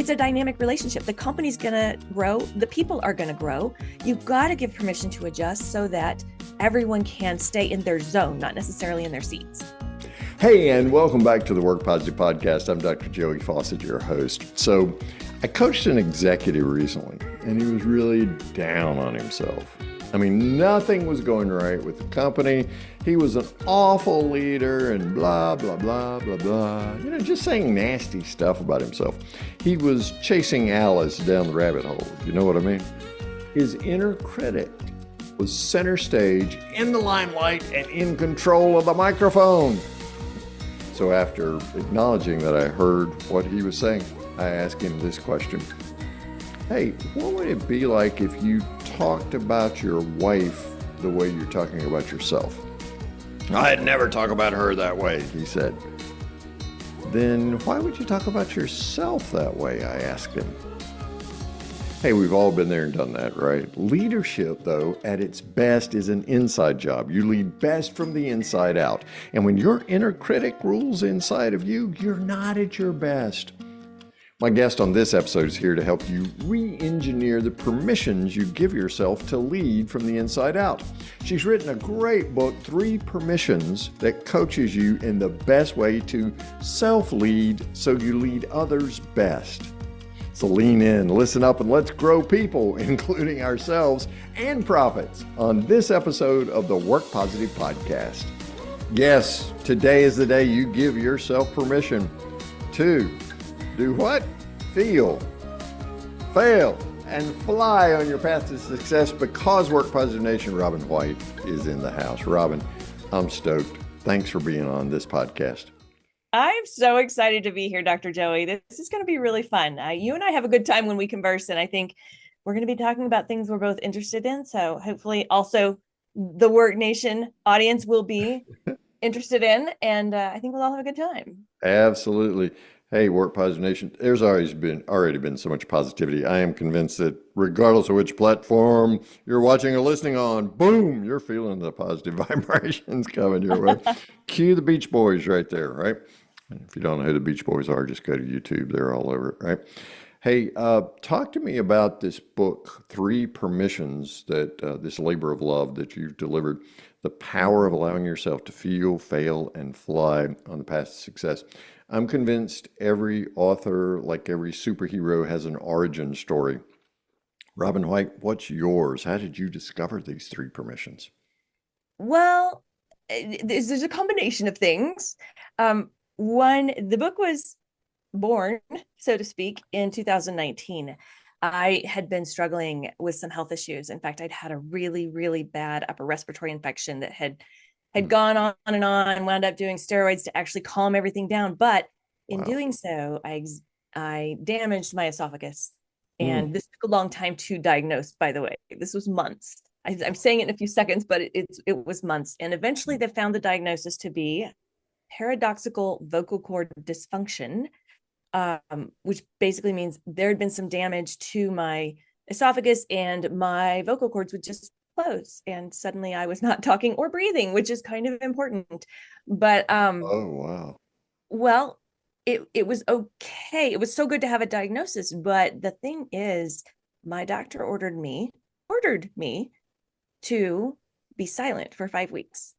it's a dynamic relationship. The company's going to grow. The people are going to grow. You've got to give permission to adjust so that everyone can stay in their zone, not necessarily in their seats. Hey, and welcome back to the Work Positive Podcast. I'm Dr. Joey Fawcett, your host. So I coached an executive recently, and he was really down on himself. I mean, nothing was going right with the company. He was an awful leader and blah, blah, blah, blah, blah. Just saying nasty stuff about himself. He was chasing Alice down the rabbit hole. You know what I mean? His inner critic was center stage, in the limelight, and in control of the microphone. So after acknowledging that I heard what he was saying, I asked him this question. Hey, what would it be like if you talked about your wife the way you're talking about yourself? I'd never talk about her that way, he said. Then why would you talk about yourself that way? I asked him. Hey, we've all been there and done that, right? Leadership, though, at its best is an inside job. You lead best from the inside out. And when your inner critic rules inside of you, you're not at your best. My guest on this episode is here to help you re-engineer the permissions you give yourself to lead from the inside out. She's written a great book, 3 Permissions, that coaches you in the best way to self-lead so you lead others best. So lean in, listen up, and let's grow people, including ourselves and profits, on this episode of the Work Positive Podcast. Yes, today is the day you give yourself permission to do what? Feel, fail, and fly on your path to success, because Work Positive Nation Robin White is in the house. Robin, I'm stoked. Thanks for being on this podcast. I'm so excited to be here, Dr. Joey. This is going to be really fun. You and I have a good time when we converse, and I think we're going to be talking about things we're both interested in. So hopefully also the Work Nation audience will be interested in, and I think we'll all have a good time. Absolutely. Hey, Work Positive Nation, there's already been so much positivity. I am convinced that regardless of which platform you're watching or listening on, boom, you're feeling the positive vibrations coming your way. Cue the Beach Boys right there, right? And if you don't know who the Beach Boys are, just go to YouTube. They're all over it, right? Hey, talk to me about this book, 3 Permissions, that this labor of love that you've delivered, the power of allowing yourself to feel, fail, and fly on the path to success. I'm convinced every author, like every superhero, has an origin story. Robin White, what's yours? How did you discover these 3 permissions? Well, there's a combination of things. One, the book was born, so to speak, in 2019. I had been struggling with some health issues. In fact, I'd had a really, really bad upper respiratory infection that had gone on and on, wound up doing steroids to actually calm everything down. But in doing so, I damaged my esophagus. And this took a long time to diagnose, by the way. This was months. I'm saying it in a few seconds, but it was months. And eventually they found the diagnosis to be paradoxical vocal cord dysfunction, which basically means there had been some damage to my esophagus and my vocal cords would just close. And suddenly I was not talking or breathing, which is kind of important. But oh, wow. Well, it was okay. It was so good to have a diagnosis. But the thing is, my doctor ordered me to be silent for 5 weeks.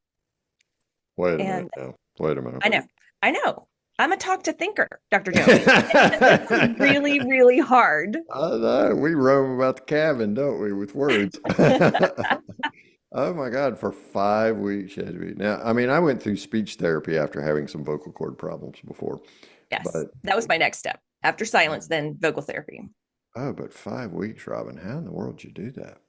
Wait a minute now. Wait a minute. I know. I'm a talk to thinker, Dr. Joey. It's really, really hard. I know. We roam about the cabin, don't we, with words? Oh my God, for 5 weeks you had to be. Now, I mean, I went through speech therapy after having some vocal cord problems before. Yes, that was my next step. After silence, then vocal therapy. Oh, but 5 weeks, Robin, how in the world did you do that?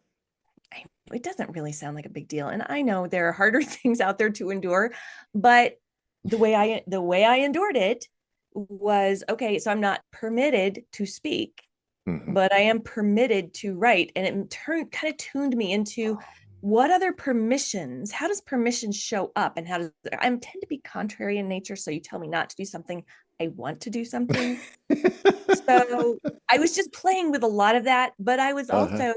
It doesn't really sound like a big deal. And I know there are harder things out there to endure, but the way I endured it was, okay, so I'm not permitted to speak, but I am permitted to write. And it kind of tuned me into what other permissions, how does permission show up? And I tend to be contrary in nature. So you tell me not to do something, I want to do something. So I was just playing with a lot of that, but I was also,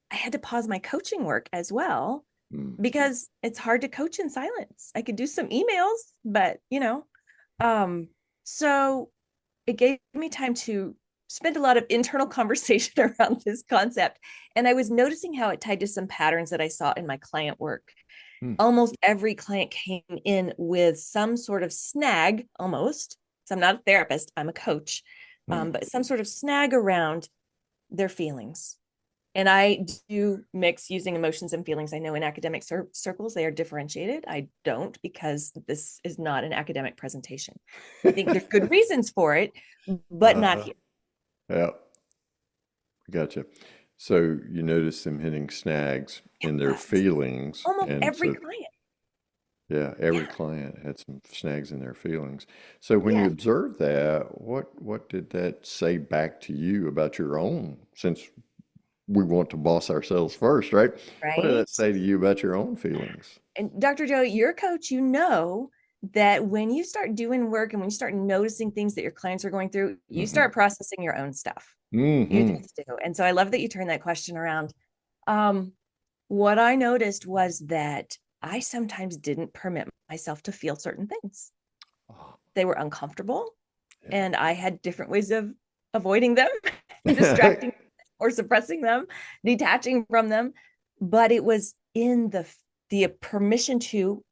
I had to pause my coaching work as well, because it's hard to coach in silence. I could do some emails, but so it gave me time to spent a lot of internal conversation around this concept. And I was noticing how it tied to some patterns that I saw in my client work. Hmm. Almost every client came in with some sort of snag, almost. So I'm not a therapist, I'm a coach, but some sort of snag around their feelings. And I do mix using emotions and feelings. I know in academic circles, they are differentiated. I don't, because this is not an academic presentation. I think there's good reasons for it, but not here. Yeah, gotcha. So you notice them hitting snags in their Yes. feelings, Almost and every so client. yeah, every Yeah. client had some snags in their feelings. So when you Yeah. observed that, what did that say back to you about your own? Since we want to boss ourselves first, right? What did that Right. say to you about your own feelings? And Dr. Joe, you're a coach, you know that when you start doing work and when you start noticing things that your clients are going through, you Hmm. start processing your own stuff. You Hmm. just do. And so I love that you turned that question around. Um, what I noticed was that I sometimes didn't permit myself to feel certain things. Oh, They were uncomfortable, yeah. and I had different ways of avoiding them, distracting or suppressing them, detaching from them. But it was in the permission to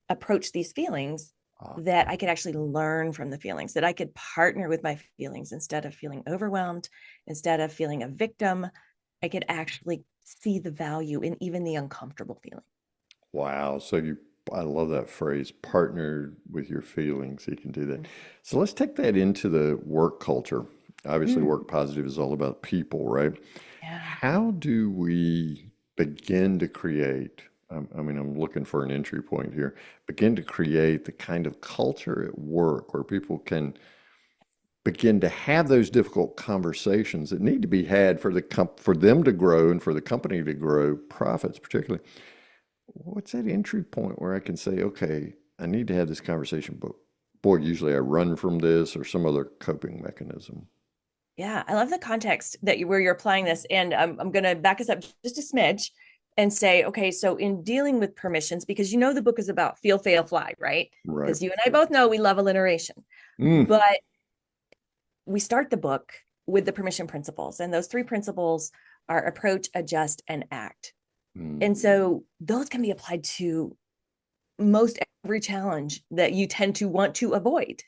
approach these feelings Ah, that I could actually learn from the feelings, that I could partner with my feelings instead of feeling overwhelmed, instead of feeling a victim. I could actually see the value in even the uncomfortable feeling. wow. I love that phrase, partnered with your feelings. You can do that. So let's take that into the work culture. Obviously, Mm, work positive is all about people, right? yeah. How do we begin to create? I mean, I'm looking for an entry point here. Begin to create the kind of culture at work where people can begin to have those difficult conversations that need to be had for for them to grow and for the company to grow profits, particularly. What's that entry point where I can say, okay, I need to have this conversation, but boy, usually I run from this or some other coping mechanism. Yeah, I love the context that where you're applying this. And I'm going to back us up just a smidge and say, okay, so in dealing with permissions, because you know the book is about feel, fail, fly, right? Right. Because you and I both know we love alliteration. Mm, But we start the book with the permission principles, and those three principles are approach, adjust, and act. mm, And so those can be applied to most every challenge that you tend to want to avoid.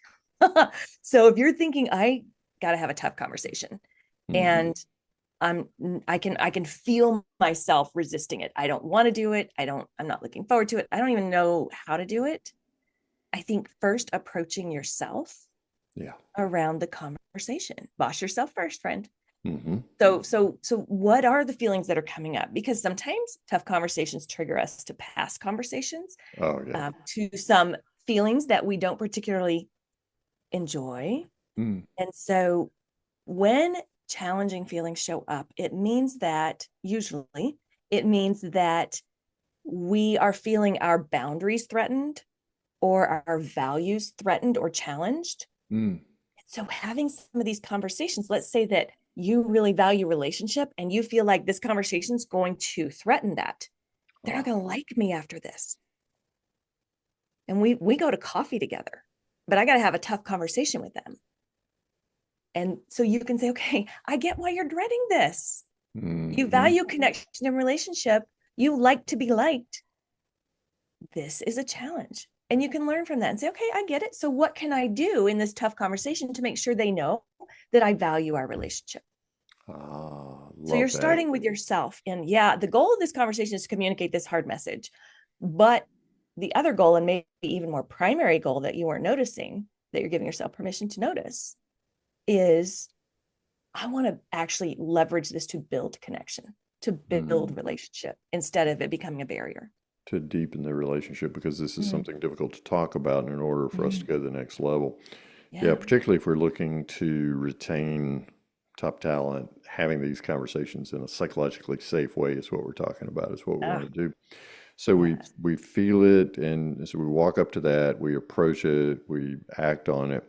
So if you're thinking, I got to have a tough conversation, mm. and I'm I can feel myself resisting it. I don't want to do it. I'm not looking forward to it. I don't even know how to do it. I think first approaching yourself Yeah. around the conversation. Boss yourself first, friend. Hmm. So what are the feelings that are coming up? Because sometimes tough conversations trigger us to past conversations, Oh, yeah. to some feelings that we don't particularly enjoy. Mm, And so when challenging feelings show up, it means that usually it means that we are feeling our boundaries threatened or our values threatened or challenged. mm. So having some of these conversations, let's say that you really value relationship and you feel like this conversation is going to threaten that. They're not Oh, going to like me after this. And we go to coffee together, but I got to have a tough conversation with them. And so you can say, okay, I get why you're dreading this. You hmm. value connection and relationship. You like to be liked. This is a challenge. And you can learn from that and say, okay, I get it. So what can I do in this tough conversation to make sure they know that I value our relationship? Ah, So you're love that. starting with yourself. And yeah, the goal of this conversation is to communicate this hard message. But the other goal, and maybe even more primary goal that you weren't noticing, that you're giving yourself permission to notice, is I want to actually leverage this to build connection, to build Mm. relationship instead of it becoming a barrier. To deepen the relationship because this is Mm, something difficult to talk about in order for us to mm, go to the next level. Yeah, yeah. particularly if we're looking to retain top talent, having these conversations in a psychologically safe way is what we're talking about, is what we want Ah, to do. So yes. we feel it, and so we walk up to that, we approach it, we act on it.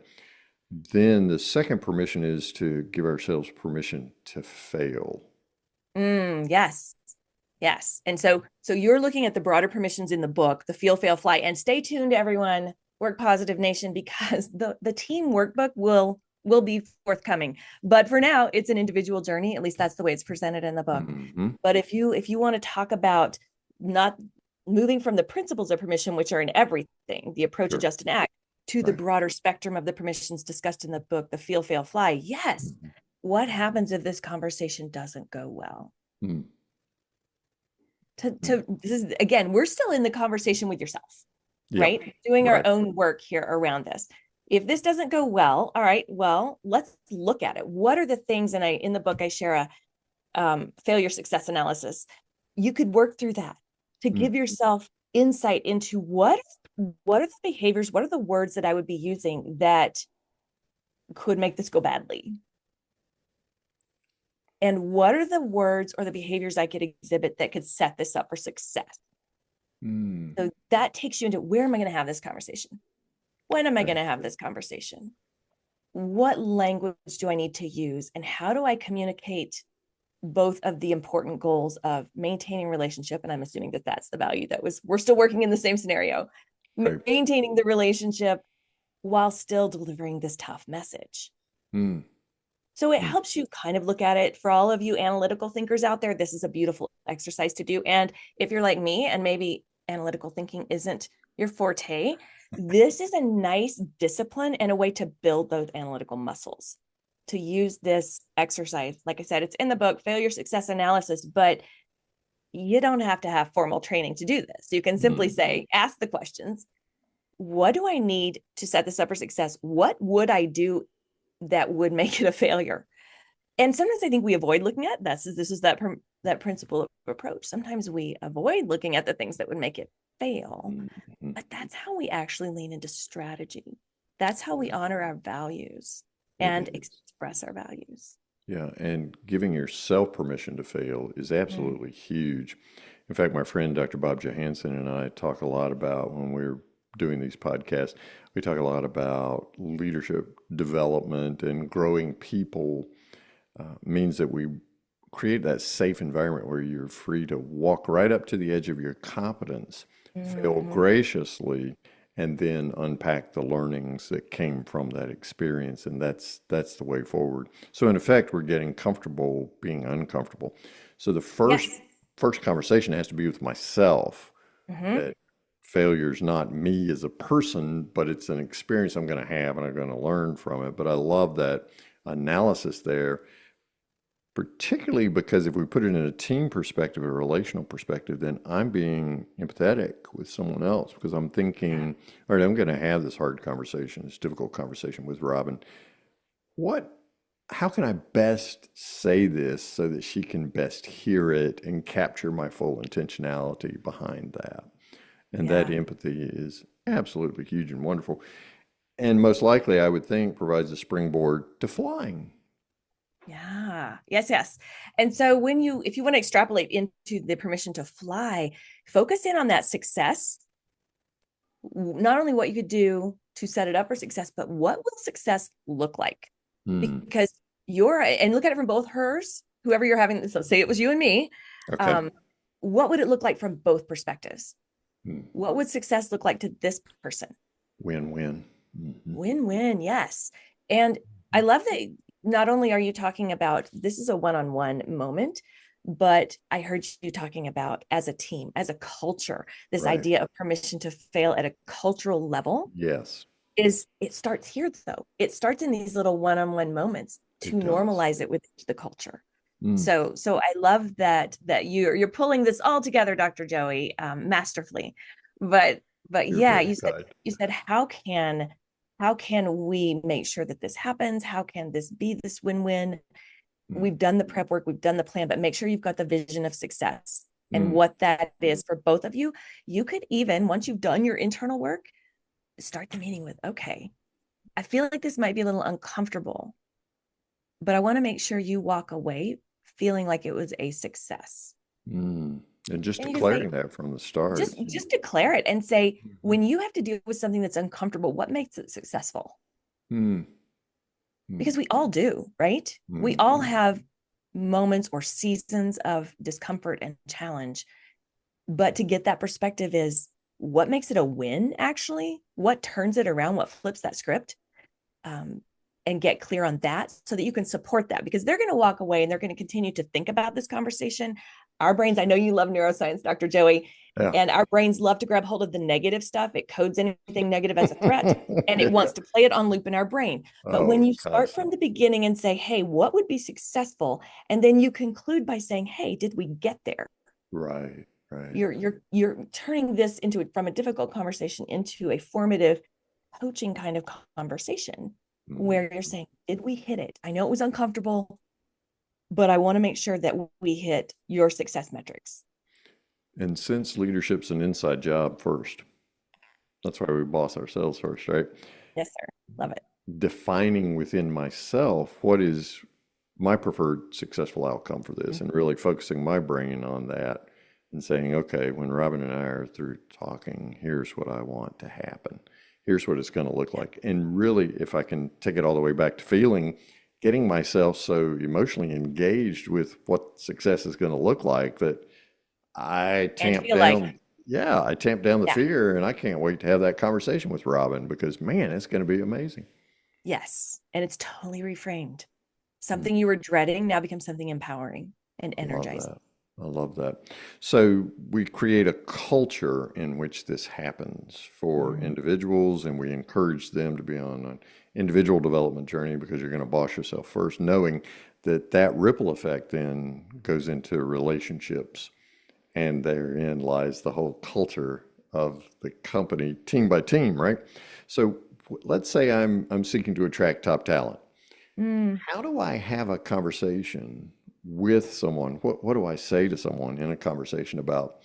Then the second permission is to give ourselves permission to fail. Yes. Yes. And so you're looking at the broader permissions in the book, the feel, fail, fly, and stay tuned, everyone, Work Positive Nation, because the team workbook will will be forthcoming. But for now, it's an individual journey. At least that's the way it's presented in the book. Mm-hmm. But if you want to talk about not moving from the principles of permission, which are in everything, the approach, Sure. adjust, and act, to the Right. broader spectrum of the permissions discussed in the book, the feel, fail, fly. Yes. Mm-hmm. What happens if this conversation doesn't go well? Mm-hmm. This is, again, we're still in the conversation with yourself, Yeah. right? Doing our Right. own work here around this. If this doesn't go well, all right, well, let's look at it. What are the things? And in the book, I share a failure success analysis. You could work through that to give yourself insight into what are the behaviors, what are the words that I would be using that could make this go badly? And what are the words or the behaviors I could exhibit that could set this up for success? Mm. So that takes you into, where am I going to have this conversation? When am I going to have this conversation? What language do I need to use? And how do I communicate both of the important goals of maintaining relationship? And I'm assuming that that's the value we're still working in the same scenario, Right. maintaining the relationship while still delivering this tough message. Mm. So it helps you kind of look at it. For all of you analytical thinkers out there, this is a beautiful exercise to do. And if you're like me and maybe analytical thinking isn't your forte, this is a nice discipline and a way to build those analytical muscles, to use this exercise. Like I said, it's in the book, Failure Success Analysis, but you don't have to have formal training to do this. You can simply say, ask the questions. What do I need to set this up for success? What would I do that would make it a failure? And sometimes I think we avoid looking at this is that principle of approach. Sometimes we avoid looking at the things that would make it fail, but that's how we actually lean into strategy. That's how we honor our values and express our values. Yeah, and giving yourself permission to fail is absolutely huge. In fact, my friend Dr. Bob Johansson and I talk a lot about, when we're doing these podcasts, we talk a lot about leadership development, and growing people means that we create that safe environment where you're free to walk right up to the edge of your competence, fail graciously, and then unpack the learnings that came from that experience. And that's the way forward. So in effect, we're getting comfortable being uncomfortable. So the first conversation has to be with myself, that failure's not me as a person, but it's an experience I'm going to have and I'm going to learn from it. But I love that analysis there, particularly because if we put it in a team perspective, a relational perspective, then I'm being empathetic with someone else, because I'm thinking, all right, I'm going to have this hard conversation, this difficult conversation with Robin. How can I best say this so that she can best hear it and capture my full intentionality behind that? And that empathy is absolutely huge and wonderful. And most likely, I would think, provides a springboard to flying. Yeah. Yes. And so if you want to extrapolate into the permission to fly, focus in on that success. Not only what you could do to set it up for success, but what will success look like? Because and look at it from both hers, whoever you're having, so say it was you and me. Okay. What would it look like from both perspectives? What would success look like to this person? Win-win. Win-win, yes. And I love that not only are you talking about this is a one-on-one moment, but I heard you talking about as a team, as a culture, this idea of permission to fail at a cultural level. Yes. It starts here, though. It starts in these little one-on-one moments to normalize it with the culture. So I love that you're pulling this all together, Dr. Joey, masterfully. But yeah, you said how can we make sure that this happens? How can this be this win-win? We've done the prep work, we've done the plan, but make sure you've got the vision of success and what that is for both of you. You could even, once you've done your internal work, start the meeting with, okay, I feel like this might be a little uncomfortable, but I want to make sure you walk away feeling like it was a success. And just declaring that from the start. Just declare it and say, when you have to deal with something that's uncomfortable, what makes it successful? Because we all do, right? We all have moments or seasons of discomfort and challenge. But to get that perspective is, what makes it a win, actually? What turns it around? What flips that script? and get clear on that so that you can support that, because they're going to walk away and they're going to continue to think about this conversation. Our brains, I know you love neuroscience, Dr. Joey, Yeah. and our brains love to grab hold of the negative stuff. It codes anything negative as a threat and it wants to play it on loop in our brain. But when Oh, you start from the beginning and say, hey, what would be successful? And then you conclude by saying, hey, did we get there? right, right. You're turning this into from a difficult conversation into a formative coaching kind of conversation where you're saying, did we hit it? I know it was uncomfortable, but I want to make sure that we hit your success metrics. And since leadership's an inside job first, that's why we boss ourselves first, right? Yes, sir. Love it. Defining within myself what is my preferred successful outcome for this, and really focusing my brain on that and saying, okay, when Robin and I are through talking, here's what I want to happen. Here's what it's going to look like. And really, if I can take it all the way back to feeling, getting myself so emotionally engaged with what success is going to look like that I tamp down. Yeah, I tamp down the fear, and I can't wait to have that conversation with Robin because, man, it's going to be amazing. Yes. And it's totally reframed. Something you were dreading now becomes something empowering and energizing. I love that. So we create a culture in which this happens for individuals, and we encourage them to be on an individual development journey because you're going to boss yourself first, knowing that that ripple effect then goes into relationships, and therein lies the whole culture of the company, team by team, right? So let's say I'm seeking to attract top talent. How do I have a conversation with someone? What do I say to someone in a conversation about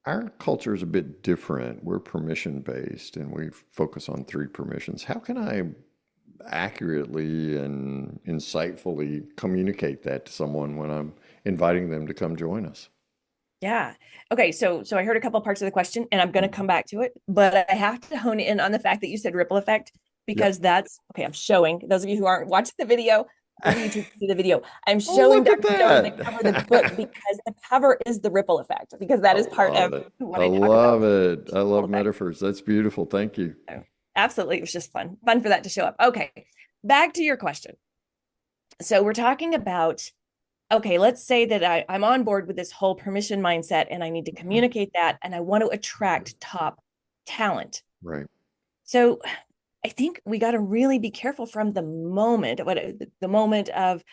our culture is a bit different? We're permission based and we focus on 3 permissions. How can I accurately and insightfully communicate that to someone when I'm inviting them to come join us? Yeah. Okay. So I heard a couple of parts of the question and I'm going to come back to it, but I have to hone in on the fact that you said ripple effect because that's okay. I'm showing those of you who aren't watching the video, or YouTube see the video. I'm showing look at Dr. Joey that. the cover of the book because the cover is the ripple effect, because that is part of what I I talk love about. it. I love metaphors. That's beautiful. Thank you. So, absolutely. It was just fun for that to show up. Okay. Back to your question. So we're talking about, okay, let's say that I'm on board with this whole permission mindset and I need to communicate that and I want to attract top talent. Right. So I think we got to really be careful from the moment, the moment of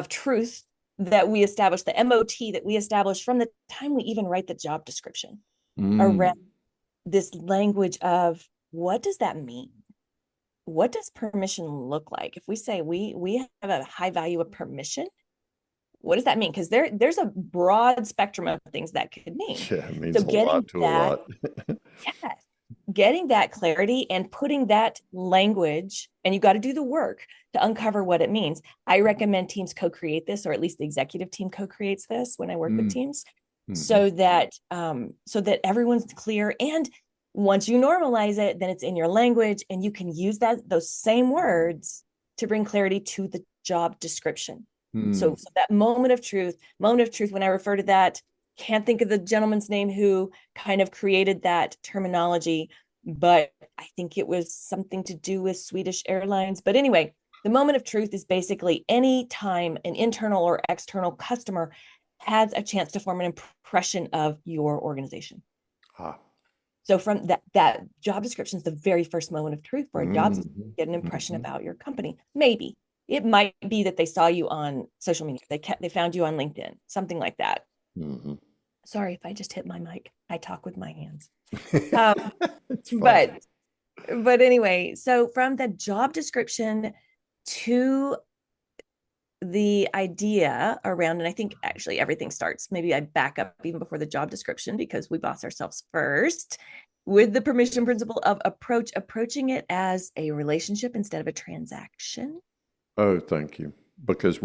truth that we establish, the MOT that we establish from the time we even write the job description around this language of what does that mean? What does permission look like? If we say we have a high value of permission, what does that mean? Because there's a broad spectrum of things that could mean. Yeah, it means a lot to a lot. Yes, getting that clarity and putting that language, and you got to do the work to uncover what it means. I recommend teams co-create this, or at least the executive team co-creates this when I work with teams, so that everyone's clear. And once you normalize it, then it's in your language, and you can use those same words to bring clarity to the job description. So that moment of truth, when I refer to that, can't think of the gentleman's name who kind of created that terminology, but I think it was something to do with Swedish Airlines. But anyway, the moment of truth is basically any time an internal or external customer has a chance to form an impression of your organization. So from that job description is the very first moment of truth for a job to get an impression about your company. Maybe it might be that they saw you on social media. They found you on LinkedIn, something like that. Sorry if I just hit my mic. I talk with my hands. But anyway, so from the job description to the idea around, and I think actually everything starts, maybe I back up even before the job description because we boss ourselves first, with the permission principle of approaching it as a relationship instead of a transaction. Oh, thank you. Because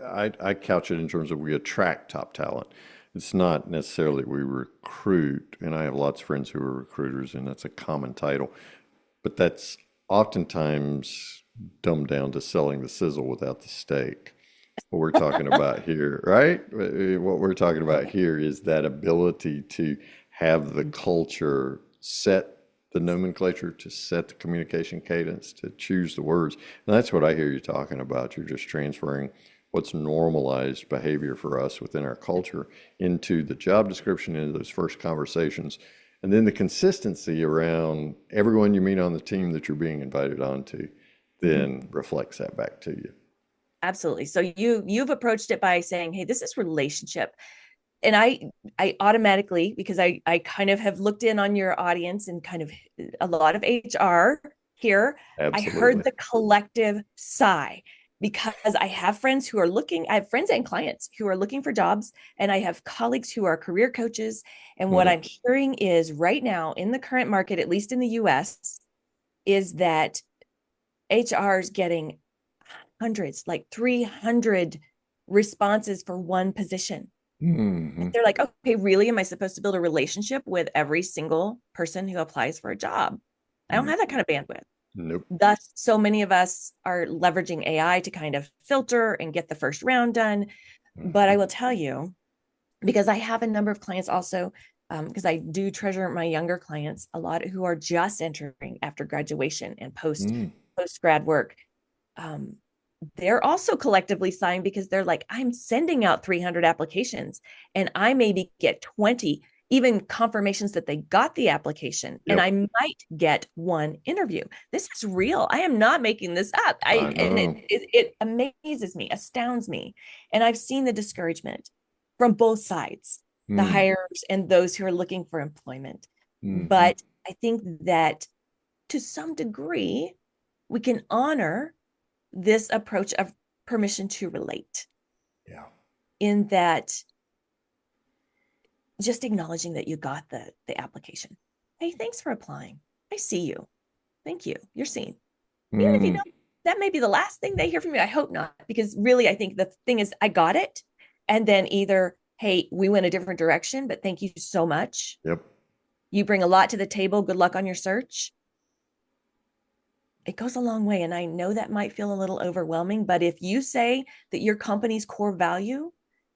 I couch it in terms of we attract top talent. It's not necessarily we recruit, and I have lots of friends who are recruiters, and that's a common title. But that's oftentimes dumbed down to selling the sizzle without the steak. What we're talking about here, right? What we're talking about here is that ability to have the culture set the nomenclature, to set the communication cadence, to choose the words. And that's what I hear you talking about. You're just transferring what's normalized behavior for us within our culture into the job description, into those first conversations. And then the consistency around everyone you meet on the team that you're being invited onto then reflects that back to you. Absolutely. So you've approached it by saying, hey, this is relationship. And I automatically, because I kind of have looked in on your audience and kind of a lot of HR here, I heard Absolutely. the collective sigh because I have friends who are looking, I have friends and clients who are looking for jobs, and I have colleagues who are career coaches. And what Mhm. I'm hearing is right now in the current market, at least in the US, is that HR is getting hundreds, like 300 responses for one position. Mhm. They're like, okay, really? Am I supposed to build a relationship with every single person who applies for a job? I don't Mhm. have that kind of bandwidth. Nope. Thus, so many of us are leveraging AI to kind of filter and get the first round done. But I Mhm. will tell you, because I have a number of clients also, because I do treasure my younger clients a lot who are just entering after graduation and Mm. post grad work. Um, they're also collectively sighing because they're like, I'm sending out 300 applications and I maybe get 20 even confirmations that they got the application, and Yep. I might get one interview. This is real. I am not making this up. I And know. it amazes me, astounds me. And I've seen the discouragement from both sides, the Mm. hirers and those who are looking for employment. Mhm. But I think that to some degree, we can honor this approach of permission to relate, Yeah. in that just acknowledging that you got the application. Hey, thanks for applying. I see you. Thank you. You're seen. Even if you Mm. don't, that may be the last thing they hear from you. I hope not, because really, I think the thing is, I got it. And then either, hey, we went a different direction, but thank you so much. Yep. You bring a lot to the table. Good luck on your search. It goes a long way. And I know that might feel a little overwhelming, but if you say that your company's core value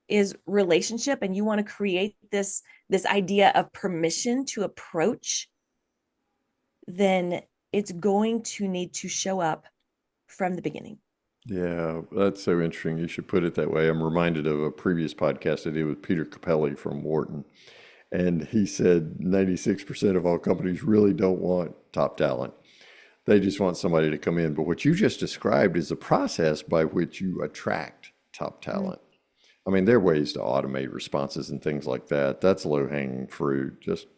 is relationship and you want to create this idea of permission to approach, then it's going to need to show up from the beginning. Yeah, that's so interesting. You should put it that way. I'm reminded of a previous podcast I did with Peter Capelli from Wharton. And he said 96% of all companies really don't want top talent. They just want somebody to come in. But what you just described is the process by which you attract top Mm. talent. I mean, there are ways to automate responses and things like that. That's low hanging fruit. Just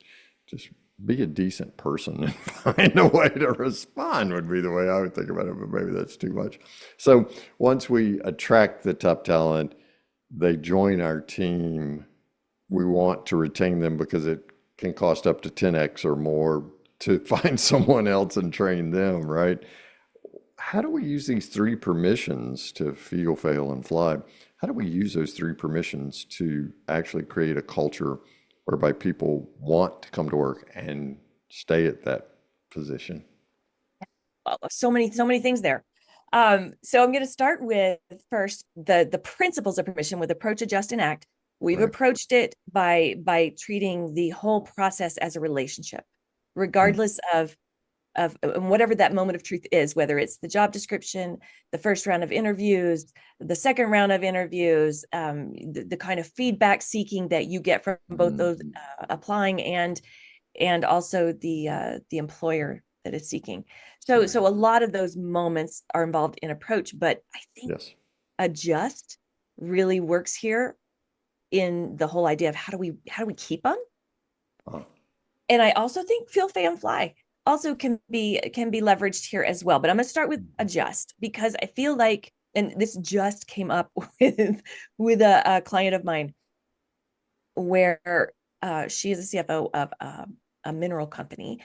be a decent person and find a way to respond would be the way I would think about it, but maybe that's too much. So once we attract the top talent, they join our team. We Mhm. want to retain them because it can cost up to 10x or more to find someone else and train them, right? How do we use these three permissions to feel, fail, and fly? How do we use those three permissions to actually create a culture whereby people want to come to work and stay at that position? Well, so many things there. So I'm going to start with first the principles of permission with approach, adjust, and act. We've Right. approached it by treating the whole process as a relationship, Mm. regardless of whatever that moment of truth is, whether it's the job description, the first round of interviews, the second round of interviews, the kind of feedback seeking that you get from both those Mhm. applying and also the employer that is seeking. So Right. so a lot of those moments are involved in approach, but I think Yes. adjust really works here in the whole idea of how do we keep them. Uh, And I also think feel, fan, fly also can be leveraged here as well. But I'm going to start with adjust because I feel like, and this just came up with a client of mine where she is a CFO of a mineral company,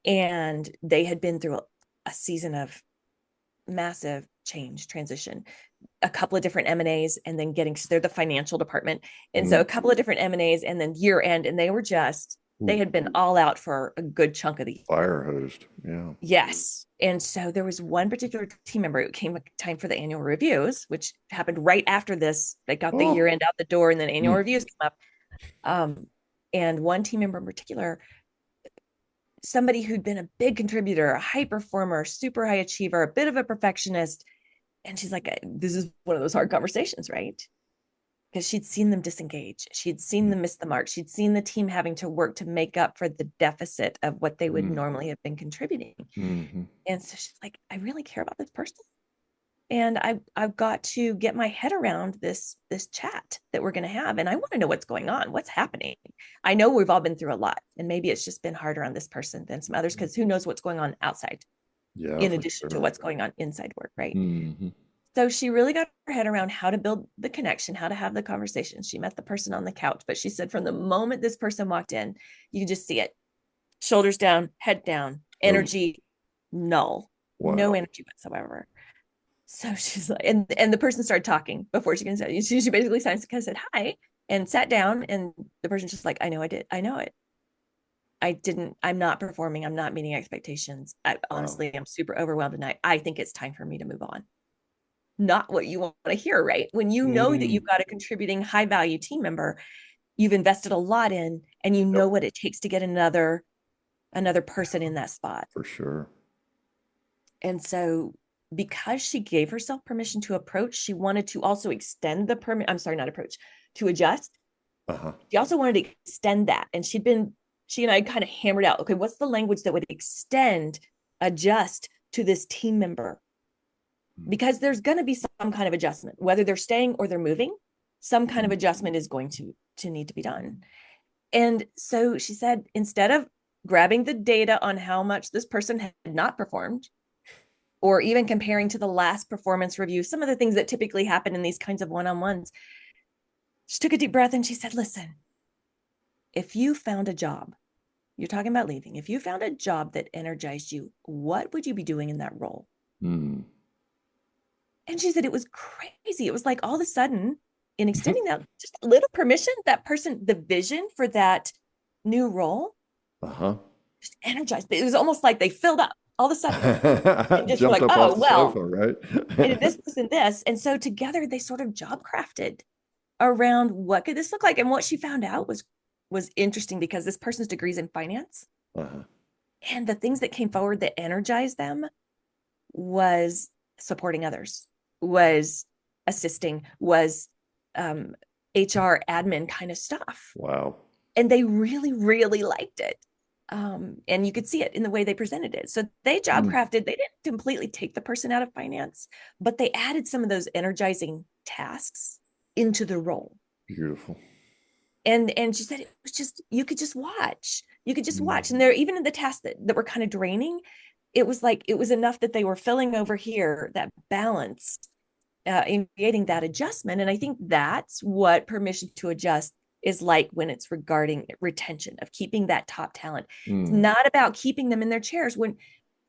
and they had been through a season of massive change transition, a couple of different M&As, and then getting, they're the financial department, and so mm, a couple of different M&As and then year end, and they ooh, had been all out for a good chunk of the year. fire hosed. Yeah. Yes. And so there was one particular team member. It came time for the annual reviews, which happened right after this. They got the year Oh. end out the door, and then annual Mm. reviews came up. Um, and one team member in particular somebody who'd been a big contributor, a high performer, super high achiever, a bit of a perfectionist. And she's like, this is one of those hard conversations, right? Because she'd seen them disengage. She'd seen them miss the mark. She'd seen the team having to work to make up for the deficit of what they would normally have been contributing. Mm-hmm. And so she's like, I really care about this person. And I've got to get my head around this chat that we're going to have. And I want to know what's going on, what's happening. I know we've all been through a lot, and maybe it's just been harder on this person than some others, because who knows what's going on outside Yeah, in for addition to sure. what's going on inside work, right? Mm-hmm. So she really got her head around how to build the connection, how to have the conversation. She met the person on the couch, but she said from the moment this person walked in, you could just see it. Shoulders down, head down, Oh, energy null, no wow. energy whatsoever. So she's like, and the person started talking before she can say, she basically kind of said hi and sat down, and the person's just like, I know I did. I know it. I'm not performing. I'm not meeting expectations. Wow. Honestly, I'm super overwhelmed tonight. I think it's time for me to move on. Not what you want to hear, right? When you know that Mm. you've got a contributing high value team member, you've invested a lot in, and you Yep, know what it takes to get another person in that spot. for sure. And so because she gave herself permission to approach, she wanted to also extend the permit. I'm sorry, not approach, to adjust. Uh-huh. She also wanted to extend that. And she and I kind of hammered out, okay, what's the language that would extend, adjust to this team member? Because there's going to be some kind of adjustment, whether they're staying or they're moving, some kind of adjustment is going to need to be done. And so she said, instead of grabbing the data on how much this person had not performed, or even comparing to the last performance review, some of the things that typically happen in these kinds of one-on-ones, she took a deep breath and she said, listen, if you found a job, you're talking about leaving, if you found a job that energized you, what would you be doing in that role? Mm. And she said it was crazy. It was like all of a sudden, in extending that just a little permission, that person, the vision for that new role Uh-huh. just energized. It was almost like they filled up all of a sudden and just were Jumped like, up off oh, the well, sofa, right? and this and this. And so together they sort of job crafted around what could this look like. And what she found out was interesting, because this person's degrees in finance, Uh-huh. and the things that came forward that energized them was supporting others, was assisting, was HR admin kind of stuff. Wow. And they really, really liked it. And you could see it in the way they presented it. So they job Mm. crafted, they didn't completely take the person out of finance, but they added some of those energizing tasks into the role. Beautiful. And she said it was just, you could just watch. You could just watch. And Mm. there, even in the tasks that were kind of draining, it was like, it was enough that they were filling over here, that balance, in creating that adjustment. And I think that's what permission to adjust is like when it's regarding retention, of keeping that top talent. It's Mm. not about keeping them in their chairs. When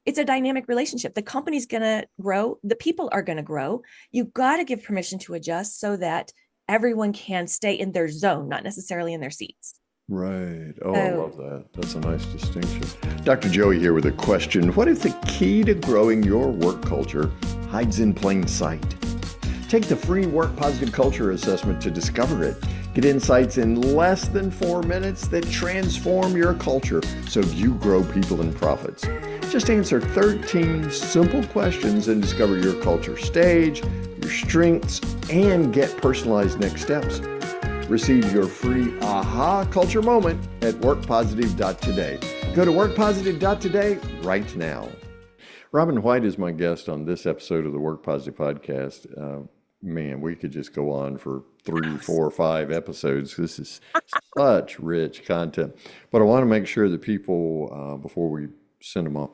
it's a dynamic relationship, the company's going to grow, the people are going to grow. You've got to give permission to adjust so that everyone can stay in their zone, not necessarily in their seats. Right. Oh, I So love that. That's a nice distinction. Dr. Joey here with a question. What if the key to growing your work culture hides in plain sight? Take the free Work Positive Culture Assessment to discover it. Get insights in less than 4 minutes that transform your culture so you grow people and profits. Just answer 13 simple questions and discover your culture stage, your strengths, and get personalized next steps. Receive your free aha culture moment at workpositive.today. Go to workpositive.today right now. Robin White is my guest on this episode of the Work Positive Podcast. Man, we could just go on for 3, 4, 5 episodes. This is such rich content. But I want to make sure that people, before we send them off,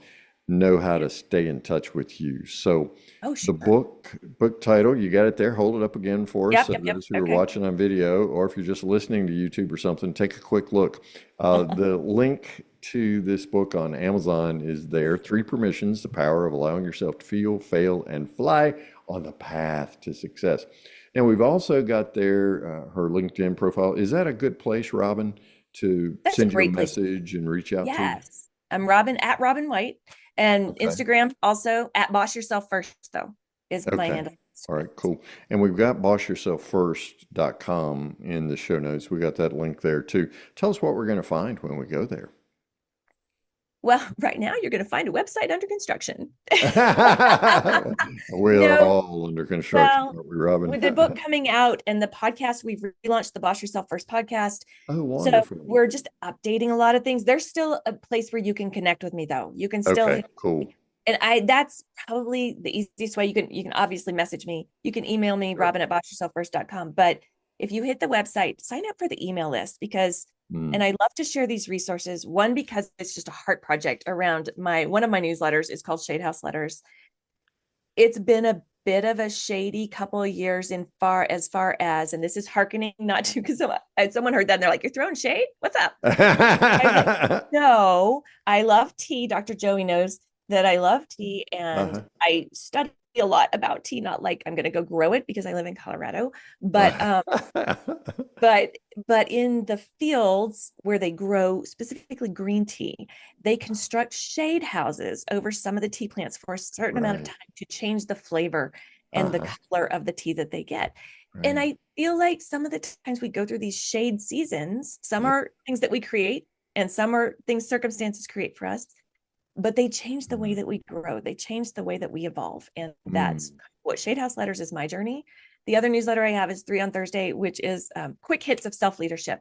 know how to stay in touch with you. So oh the sure. book title, you got it there. Hold it up again for us. Yep, So yep, yep. those who are Okay. watching on video, or if you're just listening to YouTube or something, take a quick look. The link to this book on Amazon is there. 3 Permissions, the Power of Allowing Yourself to Feel, Fail, and Fly on the Path to Success. Now, we've also got there her LinkedIn profile. Is that a good place, Robin, to That's a send you a great place. message and reach out to you? Yes. I'm Robin at Robin White, and Okay. Instagram also at Boss Yourself First, though, is my Okay. handle. All right, cool. And we've got bossyourselffirst.com in the show notes. We got that link there too. Tell us what we're going to find when we go there. Well, right now you're going to find a website under construction. We're No, all under construction, well, aren't we, Robin? with the book coming out and the podcast, we've relaunched the Boss Yourself First podcast. Oh, So wonderful. we're just updating a lot of things. There's still a place where you can connect with me, though. You can still Okay, cool. and that's probably the easiest way. You can obviously message me. You can email me, Sure. robin@bossyourselfirst.com. But if you hit the website, sign up for the email list because and I love to share these resources. One, because it's just a heart project around one of my newsletters is called Shade House Letters. It's been a bit of a shady couple of years as far as, and this is hearkening not to, because someone heard that and they're like, you're throwing shade? What's up? No, I love tea. Dr. Joey knows that I love tea and I study a lot about tea, not like I'm going to go grow it because I live in Colorado, but in the fields where they grow specifically green tea, they construct shade houses over some of the tea plants for a certain amount of time to change the flavor and the color of the tea that they get. And I feel like some of the times we go through these shade seasons, some are things that we create and some are things circumstances create for us, but they change the way that we grow. They change the way that we evolve. And that's what Shade House Letters is my journey. The other newsletter I have is 3 on Thursday, which is quick hits of self-leadership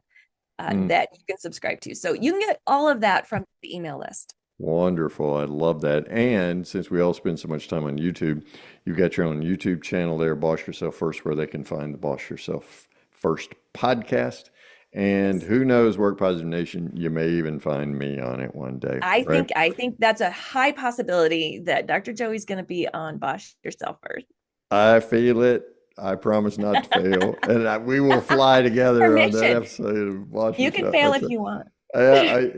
that you can subscribe to. So you can get all of that from the email list. Wonderful. I love that. And since we all spend so much time on YouTube, you've got your own YouTube channel there, Boss Yourself First, where they can find the Boss Yourself First podcast. And who knows, Work Positive Nation, you may even find me on it one day. I think that's a high possibility that Dr. Joey's going to be on Boss Yourself First. I feel it. I promise not to fail. And we will fly together on that episode of Boss Yourself. You can fail if you want. I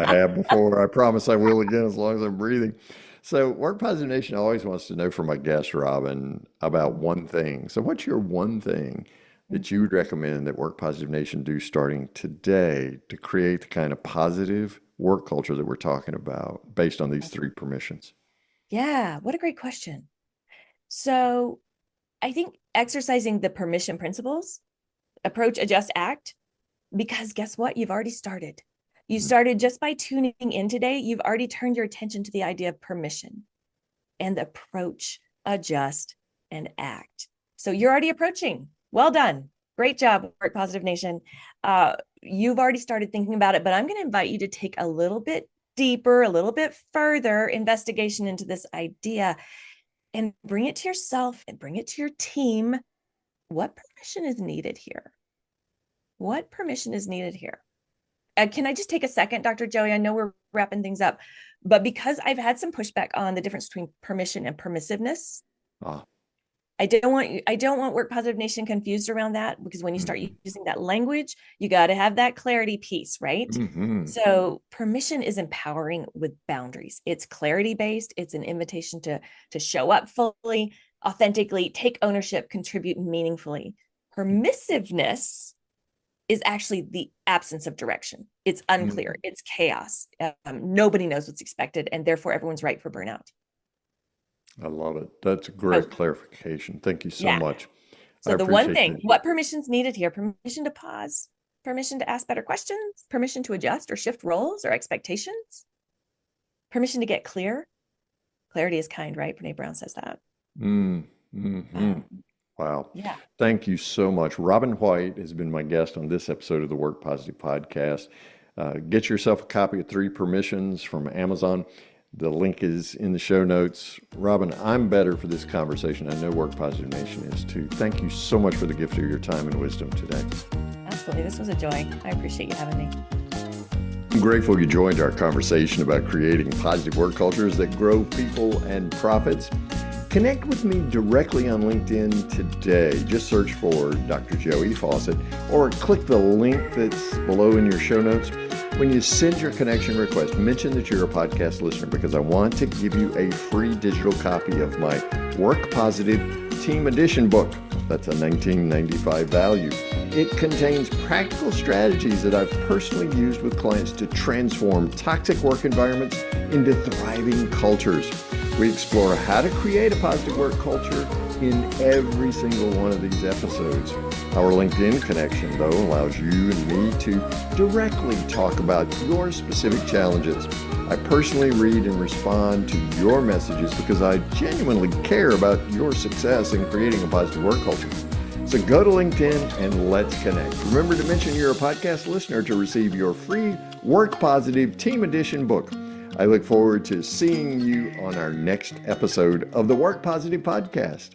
have before. I promise I will again as long as I'm breathing. So Work Positive Nation always wants to know from my guest, Robin, about one thing. So what's your one thing that you would recommend that Work Positive Nation do starting today to create the kind of positive work culture that we're talking about based on these 3 permissions? Yeah, what a great question. So I think exercising the permission principles, approach, adjust, act, because guess what? You've already started. You started just by tuning in today. You've already turned your attention to the idea of permission and approach, adjust, and act. So you're already approaching. Well done. Great job, Work Positive Nation. You've already started thinking about it, but I'm going to invite you to take a little bit deeper, a little bit further investigation into this idea and bring it to yourself and bring it to your team. What permission is needed here? What permission is needed here? Can I just take a second, Dr. Joey? I know we're wrapping things up, but because I've had some pushback on the difference between permission and permissiveness, I don't want Work Positive Nation confused around that, because when you start using that language, you got to have that clarity piece, right? So permission is empowering with boundaries. It's clarity based. It's an invitation to show up fully, authentically, take ownership, contribute meaningfully. Permissiveness is actually the absence of direction. It's unclear. It's chaos. Nobody knows what's expected, and therefore everyone's right for burnout. I love it. That's a great clarification. Thank you so much. So the one thing, what permission's needed here? Permission to pause, permission to ask better questions, permission to adjust or shift roles or expectations, permission to get clear. Clarity is kind, right? Brene Brown says that. Wow. Yeah. Thank you so much. Robin White has been my guest on this episode of the Work Positive Podcast. Get yourself a copy of 3 Permissions from Amazon. The link is in the show notes. Robin, I'm better for this conversation. I know Work Positive Nation is too. Thank you so much for the gift of your time and wisdom today. Absolutely. This was a joy. I appreciate you having me. I'm grateful you joined our conversation about creating positive work cultures that grow people and profits. Connect with me directly on LinkedIn today. Just search for Dr. Joey Fawcett or click the link that's below in your show notes. When you send your connection request, mention that you're a podcast listener, because I want to give you a free digital copy of my Work Positive Team Edition book. That's a $19.95 value. It contains practical strategies that I've personally used with clients to transform toxic work environments into thriving cultures. We explore how to create a positive work culture in every single one of these episodes. Our LinkedIn connection, though, allows you and me to directly talk about your specific challenges. I personally read and respond to your messages because I genuinely care about your success in creating a positive work culture. So go to LinkedIn and let's connect. Remember to mention you're a podcast listener to receive your free Work Positive Team Edition book. I look forward to seeing you on our next episode of the Work Positive Podcast.